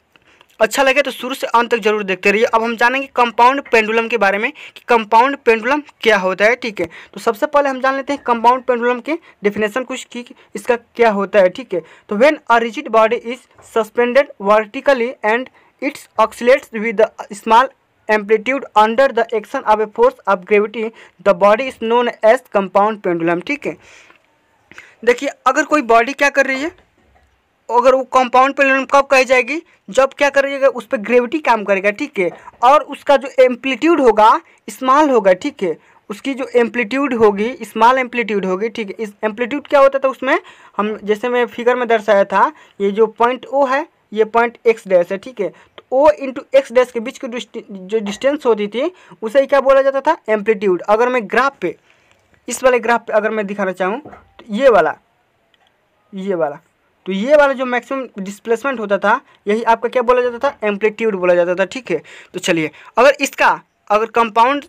Speaker 1: अच्छा लगे तो शुरू से अंत तक जरूर देखते रहिए। अब हम जानेंगे कंपाउंड पेंडुलम के बारे में कि कंपाउंड पेंडुलम क्या होता है। ठीक है, तो सबसे पहले हम जान लेते हैं कंपाउंड पेंडुलम के डेफिनेशन कुछ की इसका क्या होता है। ठीक है, तो when a rigid body is suspended vertically and it's oscillates with the small amplitude under the action of a force of gravity, the body is known as compound pendulum. ठीक है, देखिए अगर कोई बॉडी क्या कर रही है, अगर वो कंपाउंड पेंडुलम कब कही जाएगी, जब क्या करेगा, उस पर ग्रेविटी काम करेगा। ठीक है, और उसका जो एम्पलीट्यूड होगा स्मॉल होगा। ठीक है, उसकी जो एम्पलीट्यूड होगी स्मॉल एम्पलीट्यूड होगी। ठीक है, इस एम्पलीट्यूड क्या होता था उसमें, हम जैसे मैं फिगर में दर्शाया था, ये जो पॉइंट ओ है ये पॉइंट एक्स डैश है। ठीक है, तो ओ इंटू एक्स डैश के बीच की जो डिस्टेंस होती थी उसे क्या बोला जाता था, एम्पलीट्यूड। अगर मैं ग्राफ पे, इस वाले ग्राफ पे अगर मैं दिखाना चाहूँ तो ये वाला तो ये वाला जो मैक्सिमम डिस्प्लेसमेंट होता था यही आपका क्या बोला जाता था, एम्पलीट्यूड बोला जाता था। ठीक है, तो चलिए अगर कंपाउंड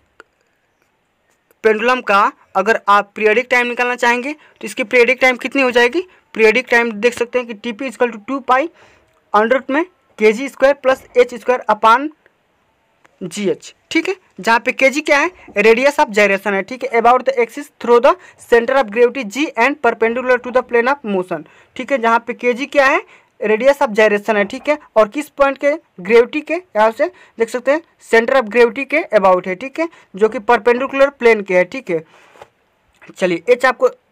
Speaker 1: पेंडुलम का अगर आप पीरियडिक टाइम निकालना चाहेंगे तो इसकी पीरियडिक टाइम कितनी हो जाएगी, पीरियडिक टाइम देख सकते हैं कि T P equal to 2 pi under में kg² प्लस h²/gh। ठीक है, जहाँ पे kg क्या है, रेडियस ऑफ जायरेशन है। ठीक है, about the axis through the centre of gravity g and perpendicular to the plane of motion. ठीक है, जहाँ पे kg क्या है, रेडियस ऑफ जायरेशन है। ठीक है, और किस पॉइंट के, ग्रेविटी के, यहाँ से देख सकते हैं सेंटर ऑफ ग्रेविटी के अबाउट है। ठीक है, जो कि परपेंडिकुलर प्लेन के है। ठीक है, चलिए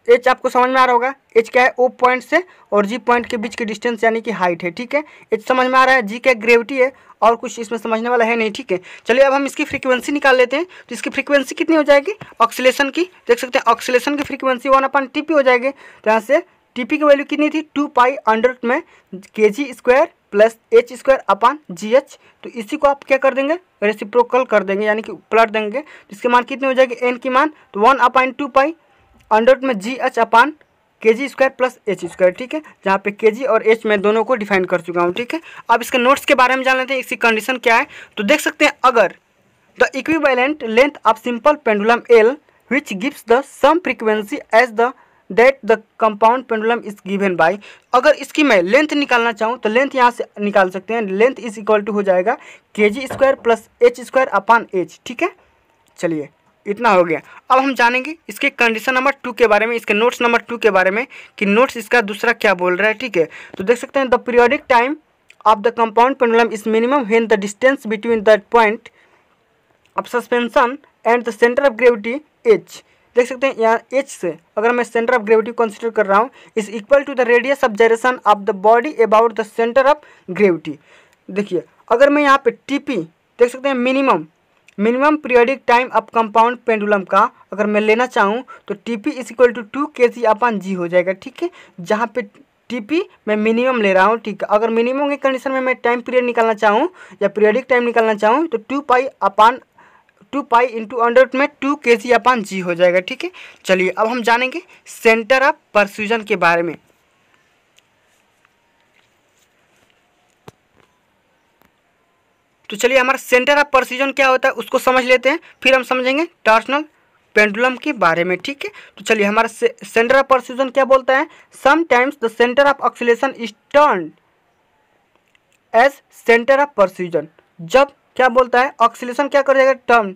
Speaker 1: एच आपको समझ में आ रहा होगा, एच क्या है, ओ पॉइंट से और जी पॉइंट के बीच की डिस्टेंस यानी कि हाइट है। ठीक है, एच समझ में आ रहा है, जी क्या ग्रेविटी है, और कुछ इसमें समझने वाला है नहीं। ठीक है, चलिए अब हम इसकी फ्रीक्वेंसी निकाल लेते हैं। तो इसकी फ्रीक्वेंसी कितनी हो जाएगी, ऑक्सीलेशन की, देख सकते हैं ऑक्सीलेशन की फ्रीक्वेंसी 1/tp हो जाएगी। तो यहाँ से टीपी की वैल्यू कितनी थी, 2 पाई अंडर में kg² प्लस h²/gh। तो इसी को आप क्या कर देंगे, रेसिप्रोकल कर देंगे यानी कि पलट देंगे। तो इसके मान कितने हो जाएगी, n की मान तो 1/2 पाई अंडर में gh/h kg² प्लस h², ठीक है, जहाँ पे kg और h मैं दोनों को डिफाइन कर चुका हूँ, ठीक है। अब इसके नोट्स के बारे में जान लेते हैं, इसकी कंडीशन क्या है। तो देख सकते हैं, अगर the equivalent length of simple pendulum L which gives the sum frequency as the that the compound pendulum is given by, अगर इसकी मैं लेंथ निकालना चाहूँ तो लेंथ यहाँ से निकाल सकते हैं। लेंथ इज इक्वल टू हो जाएगा kg² plus h² upon h, ठीक है। चलिए, इतना हो गया। अब हम जानेंगे इसके कंडीशन नंबर 2 के बारे में, इसके नोट्स नंबर 2 के बारे में कि नोट्स इसका दूसरा क्या बोल रहा है, ठीक है। तो देख सकते हैं, the periodic time of the compound pendulum is minimum when the distance between the point of suspension and the centre of gravity h, देख सकते हैं यहाँ h से अगर मैं सेंटर ऑफ ग्रेविटी कंसीडर कर रहा हूँ, is equal to the radius of gyration of the body about the centre of gravity. देखिए, अगर मैं यहाँ पे TP देख सकते हैं, minimum periodic time of compound pendulum का अगर मैं लेना चाहूँ तो TP is equal to 2 kg/g हो जाएगा, ठीक है। जहाँ पे TP मैं मिनिमम ले रहा हूँ, ठीक है। अगर मिनिमम की कंडीशन में मैं टाइम पीरियड निकालना चाहूँ या पीरियोडिक टाइम निकालना चाहूँ तो 2 पाई इंटू अंडर में 2 kg/g हो जाएगा, ठीक है। चलिए, अब हम जानेंगे सेंटर ऑफ परफ्यूजन के बारे में। तो चलिए, हमारा सेंटर ऑफ परफ्यूजन क्या होता है उसको समझ लेते हैं, फिर हम समझेंगे टॉर्सनल पेंडुलम के बारे में, ठीक है। तो चलिए, हमारा सेंटर ऑफ परफ्यूजन क्या बोलता है। Sometimes the centre of oscillation is termed as centre of percussion. जब क्या बोलता है, ऑक्सीलेशन क्या कर जाएगा, टर्न।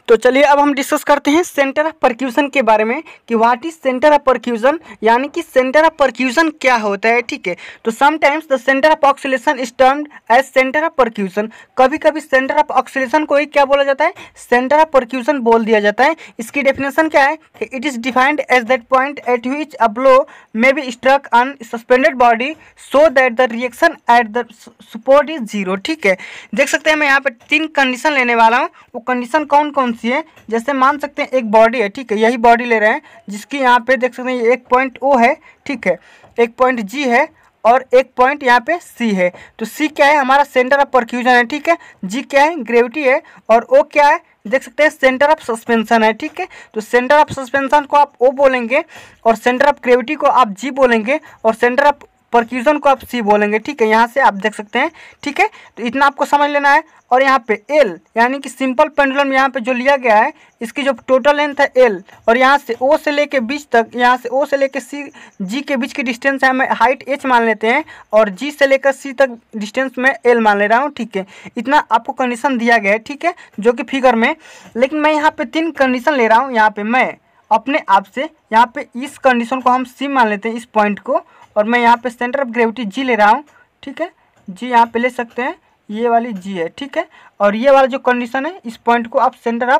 Speaker 1: तो चलिए, अब हम डिस्कस करते हैं सेंटर ऑफ परक्यूशन के बारे में कि what is centre of percussion, यानी कि सेंटर ऑफ परक्यूशन क्या होता है, ठीक है। तो sometimes the centre of oscillation is termed as centre of percussion. कभी कभी सेंटर ऑफ ऑक्सीलेशन को ही क्या बोला जाता है, सेंटर ऑफ परक्यूशन बोल दिया जाता है। इसकी डेफिनेशन क्या है कि it is defined as that point at which a blow may be struck on suspended body so that the reaction at the support is 0, ठीक है। देख सकते हैं, मैं यहाँ पे 3 कंडीशन लेने वाला हूँ। वो कंडीशन कौन कौन सी है, जैसे मान सकते हैं एक बॉडी है, ठीक है, यही बॉडी ले रहे हैं जिसकी यहाँ पे देख सकते हैं एक पॉइंट O है, ठीक है, एक पॉइंट G है और एक पॉइंट यहाँ पे C है। तो C क्या है, हमारा सेंटर ऑफ परक्यूजन है, ठीक है। G क्या है, ग्रेविटी है। और O क्या है, देख सकते हैं सेंटर ऑफ सस्पेंशन है, ठीक है। तो सेंटर ऑफ सस्पेंशन को आप O बोलेंगे और सेंटर ऑफ ग्रेविटी को आप G बोलेंगे और सेंटर ऑफ परक्यूजन को आप C बोलेंगे, ठीक है। यहाँ से आप देख सकते हैं, ठीक है। तो इतना आपको समझ लेना है। और यहाँ पे L यानी कि सिंपल पेंडुलम यहाँ पे जो लिया गया है, इसकी जो टोटल लेंथ है L और यहाँ से O से लेके बीच तक, यहाँ से O से लेके G के बीच की डिस्टेंस है, हमें हाइट H मान लेते हैं और G से लेकर C तक डिस्टेंस में L मान ले रहा हूँ, ठीक है। इतना आपको कंडीशन दिया गया है, ठीक है, जो कि फिगर में। लेकिन मैं यहाँ पे 3 कंडीशन ले रहा हूँ। यहाँ पे मैं अपने आप से यहाँ पे इस कंडीशन को हम C मान लेते हैं, इस पॉइंट को, और मैं यहाँ पे सेंटर ऑफ ग्रेविटी G ले रहा हूँ, ठीक है। G यहाँ पे ले सकते हैं, ये वाली G है, ठीक है। और ये वाला जो कंडीशन है, इस पॉइंट को आप सेंटर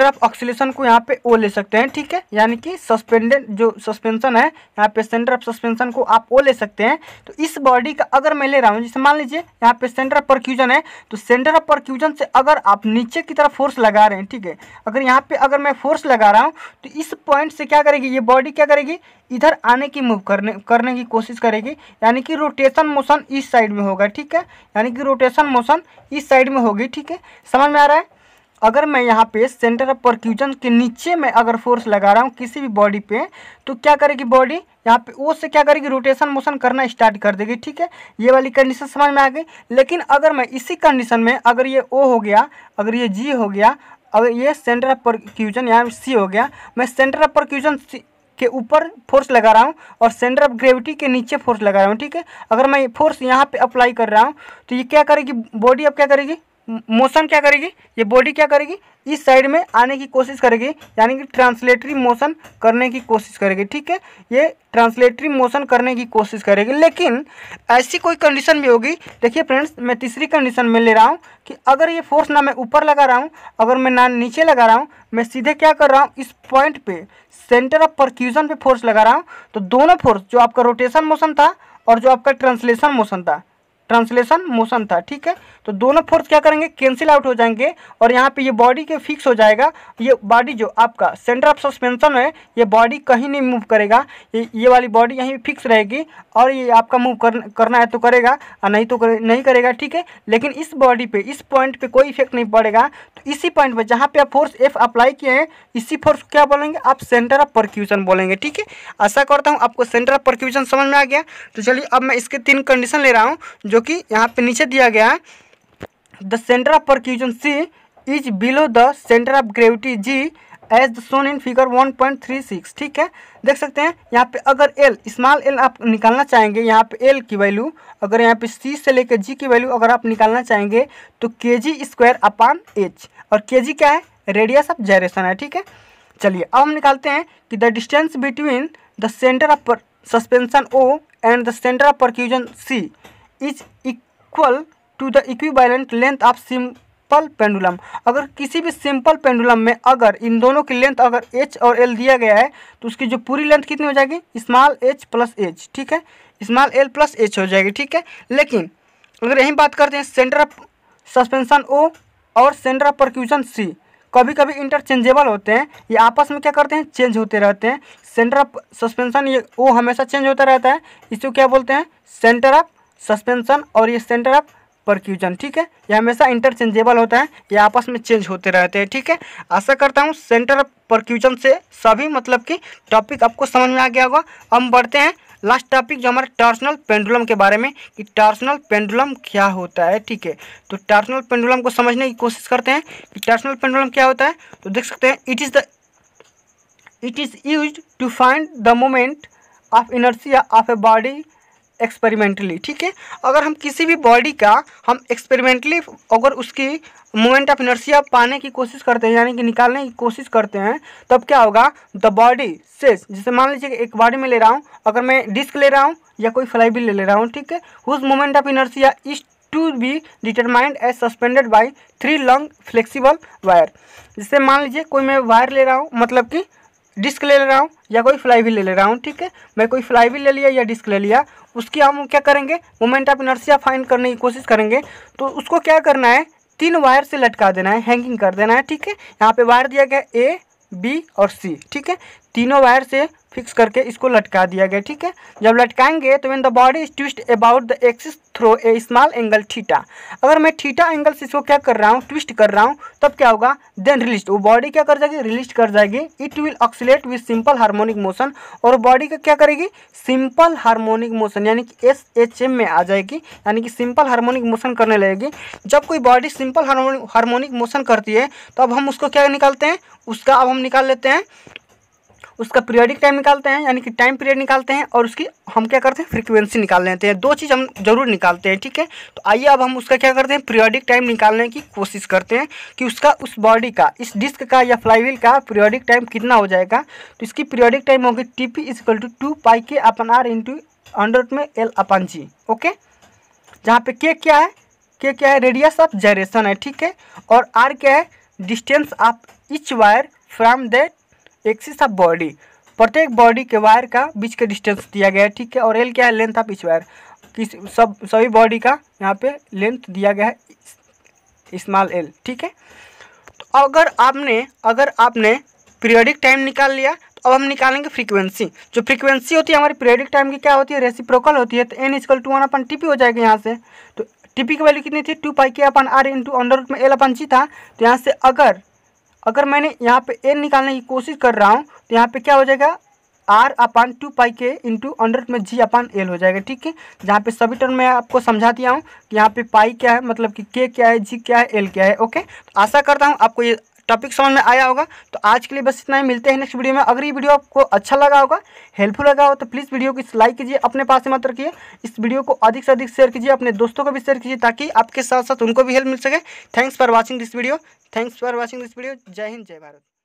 Speaker 1: ऑफ ऑक्सीलेशन को यहाँ पे O ले सकते हैं, ठीक है। यानी कि सस्पेंडेड जो सस्पेंशन है, यहाँ पे सेंटर ऑफ सस्पेंशन को आप O ले सकते हैं। तो इस बॉडी का अगर मैं ले रहा हूँ, जैसे मान लीजिए यहाँ पे सेंटर ऑफ परक्यूजन है, तो सेंटर ऑफ परक्यूजन से अगर आप नीचे की तरफ फोर्स लगा रहे हैं, ठीक है, अगर यहाँ पे अगर मैं फोर्स लगा रहा हूँ तो इस पॉइंट से क्या करेगी, ये बॉडी क्या करेगी, इधर आने की मूव करने की कोशिश करेगी। यानी कि रोटेशन मोशन इस साइड में होगा, ठीक है। यानी कि रोटेशन मोशन इस साइड में होगी, ठीक है। समझ में आ रहा है। अगर मैं यहाँ पे सेंटर ऑफ परक्यूजन के नीचे में अगर फोर्स लगा रहा हूँ किसी भी बॉडी पे, तो क्या करेगी बॉडी यहाँ पे O से क्या करेगी, रोटेशन मोशन करना स्टार्ट कर देगी, ठीक है। ये वाली कंडीशन समझ में आ गई। लेकिन अगर मैं इसी कंडीशन में अगर ये O हो गया, अगर ये G हो गया, अगर ये सेंटर ऑफ परक्यूजन यहाँ C हो गया, मैं सेंटर ऑफ परक्यूजन के ऊपर फोर्स लगा रहा हूँ और सेंटर ऑफ ग्रेविटी के नीचे फोर्स लगा रहा हूँ, ठीक है। अगर मैं फोर्स यहाँ पे अप्लाई कर रहा हूँ तो ये क्या करेगी, बॉडी अब क्या करेगी, मोशन क्या करेगी, ये बॉडी क्या करेगी, इस साइड में आने की कोशिश करेगी, यानी कि ट्रांसलेटरी मोशन करने की कोशिश करेगी, ठीक है। ये ट्रांसलेटरी मोशन करने की कोशिश करेगी। लेकिन ऐसी कोई कंडीशन भी होगी, देखिए फ्रेंड्स, मैं तीसरी कंडीशन में ले रहा हूँ कि अगर ये फोर्स ना मैं ऊपर लगा रहा हूँ, अगर मैं ना नीचे लगा रहा हूँ, मैं सीधे क्या कर रहा हूँ, इस पॉइंट पे सेंटर ऑफ परक्यूजन पे फोर्स लगा रहा हूँ, तो दोनों फोर्स, जो आपका रोटेशन मोशन था और जो आपका ट्रांसलेशन मोशन था, ट्रांसलेशन मोशन था, ठीक है। तो दोनों फोर्स क्या करेंगे, कैंसिल आउट हो जाएंगे और यहाँ पे ये बॉडी के फिक्स हो जाएगा। ये बॉडी जो आपका सेंटर ऑफ सस्पेंशन है, ये बॉडी कहीं नहीं मूव करेगा, ये वाली बॉडी यहीं फिक्स रहेगी और ये आपका मूव करना है तो करेगा और नहीं तो नहीं करेगा, ठीक है। लेकिन इस बॉडी पे, इस पॉइंट पे कोई इफेक्ट नहीं पड़ेगा। तो इसी पॉइंट पे जहाँ पे आप फोर्स F अप्लाई किए हैं, इसी फोर्स को क्या बोलेंगे आप, सेंटर ऑफ परक्यूशन बोलेंगे, ठीक है। आशा करता हूँ आपको सेंटर ऑफ परक्यूशन समझ में आ गया। तो चलिए अब मैं इसके 3 कंडीशन ले रहा हूँ जो कि यहाँ पे नीचे दिया गया है। The centre of percussion C is below the centre of gravity G as shown in figure 1.36, ठीक है। देख सकते हैं यहाँ पे अगर L, स्मॉल l आप निकालना चाहेंगे, यहाँ पे L की वैल्यू अगर यहाँ पे C से लेकर G की वैल्यू अगर आप निकालना चाहेंगे तो kg²/h, और kg क्या है, रेडियस ऑफ जायरेशन है, ठीक है। चलिए अब हम निकालते हैं कि the distance between the centre of suspension O and the centre of percussion C is equal to the equivalent length of simple pendulum. अगर किसी भी सिंपल पेंडुलम में अगर इन दोनों की लेंथ अगर h और l दिया गया है तो उसकी जो पूरी लेंथ कितनी हो जाएगी, स्मॉल h प्लस h, ठीक है, स्मॉल l प्लस h हो जाएगी, ठीक है। लेकिन अगर यही बात करते हैं सेंटर ऑफ सस्पेंशन O और सेंटर ऑफ परक्यूशन C, कभी कभी इंटरचेंजेबल होते हैं, ये आपस में क्या करते हैं, चेंज होते रहते हैं। सेंटर ऑफ सस्पेंशन ये O हमेशा चेंज होता रहता है, इसको क्या बोलते हैं, सेंटर ऑफ सस्पेंशन, और ये सेंटर ऑफ परक्यूशन, ठीक है, ये हमेशा इंटरचेंजेबल होता है, ये आपस में चेंज होते रहते हैं, ठीक है। आशा करता हूँ सेंटर ऑफ परक्यूशन से सभी मतलब कि टॉपिक आपको समझ में आ गया होगा। अब हम बढ़ते हैं लास्ट टॉपिक जो हमारे टॉर्सनल पेंडुलम के बारे में, कि टॉर्सनल पेंडुलम क्या होता है, ठीक है। तो टॉर्सनल पेंडुलम को समझने की कोशिश करते हैं कि टॉर्सनल पेंडुलम क्या होता है। तो देख सकते हैं it is used to find the moment of inertia of a body experimentally, ठीक है। अगर हम किसी भी बॉडी का हम एक्सपेरिमेंटली अगर उसकी मोमेंट ऑफ इनर्शिया पाने की कोशिश करते हैं, यानी कि निकालने की कोशिश करते हैं, तब क्या होगा, द बॉडी सेज, जैसे मान लीजिए एक बॉडी में ले रहा हूँ, अगर मैं डिस्क ले रहा हूँ या कोई फ्लाईव्हील ले रहा हूँ, ठीक है, whose moment of inertia is to be determined as suspended by 3 long flexible wire. जैसे मान लीजिए कोई मैं वायर ले रहा हूँ, मतलब कि डिस्क ले रहा हूँ या कोई फ्लाईव्हील ले रहा हूँ, ठीक है, मैं कोई फ्लाईव्हील ले लिया या डिस्क ले लिया, उसकी हम क्या करेंगे, मोमेंट ऑफ इनर्शिया फाइंड करने की कोशिश करेंगे। तो उसको क्या करना है, 3 वायर से लटका देना है, हैंगिंग कर देना है, ठीक है। यहाँ पे वायर दिया गया A, B और C, ठीक है, तीनों वायर से फिक्स करके इसको लटका दिया गया, ठीक है। जब लटकाएंगे तो when the body is twist about the axis through a small angle theta, अगर मैं थीटा एंगल से इसको क्या कर रहा हूँ, ट्विस्ट कर रहा हूँ, तब क्या होगा, देन रिलीज, वो बॉडी क्या कर जाएगी, रिलीज कर जाएगी। It will oxalate with simple harmonic motion, और बॉडी का क्या करेगी, सिंपल हार्मोनिक मोशन, यानी कि SHM में आ जाएगी, यानी कि सिंपल हार्मोनिक मोशन करने लगेगी। जब कोई बॉडी सिंपल हार्मोनिक मोशन करती है तो अब हम उसको क्या निकालते हैं, उसका अब हम निकाल लेते हैं उसका पीरियोडिक टाइम निकालते हैं, यानी कि टाइम पीरियड निकालते हैं, और उसकी हम क्या करते हैं, फ्रीक्वेंसी निकाल लेते हैं। 2 चीज़ हम जरूर निकालते हैं, ठीक है। तो आइए अब हम उसका क्या करते हैं, पीरियोडिक टाइम निकालने की कोशिश करते हैं कि उसका उस बॉडी का, इस डिस्क का या फ्लाईव्हील का पीरियोडिक टाइम कितना हो जाएगा। तो इसकी पीरियोडिक टाइम होगी TP = 2πk/r × √L/g, ओके। जहाँ पे K क्या है, रेडियस ऑफ जायरेशन है, ठीक है, और R क्या है, distance of each wire from the axis of body, प्रत्येक बॉडी के वायर का बीच का डिस्टेंस दिया गया है, ठीक है, और L क्या है, लेंथ ऑफ ईच वायर, सभी बॉडी का यहाँ पे लेंथ दिया गया है स्मॉल l, ठीक है। तो अगर आपने पीरियोडिक टाइम निकाल लिया, तो अब हम निकालेंगे फ्रीक्वेंसी। जो फ्रीक्वेंसी होती है हमारी पीरियोडिक टाइम की क्या होती है, रेसिप्रोकल होती है, तो n = 1/TP हो जाएगा यहाँ से। तो TP की वैल्यू कितनी थी, 2πk/r × √L/g था। तो यहाँ से अगर मैंने यहाँ पे n निकालने की कोशिश कर रहा हूँ तो यहाँ पे क्या हो जाएगा, R/2πk × g/L हो जाएगा, ठीक है। जहाँ पे सभी टर्म मैं आपको समझा दिया हूँ कि यहाँ पे पाई क्या है, मतलब कि K क्या है, G क्या है, L क्या है, ओके। तो आशा करता हूँ आपको ये टॉपिक समझ में आया होगा। तो आज के लिए बस इतना ही, मिलते हैं नेक्स्ट वीडियो में। अगर ये वीडियो आपको अच्छा लगा होगा, हेल्पफुल लगा हो, तो प्लीज़ वीडियो को लाइक कीजिए, अपने पास से मत रखिए, इस वीडियो को अधिक से अधिक शेयर कीजिए, अपने दोस्तों को भी शेयर कीजिए, ताकि आपके साथ साथ उनको भी हेल्प मिल सके। Thanks for watching this video. जय हिंद, जय भारत।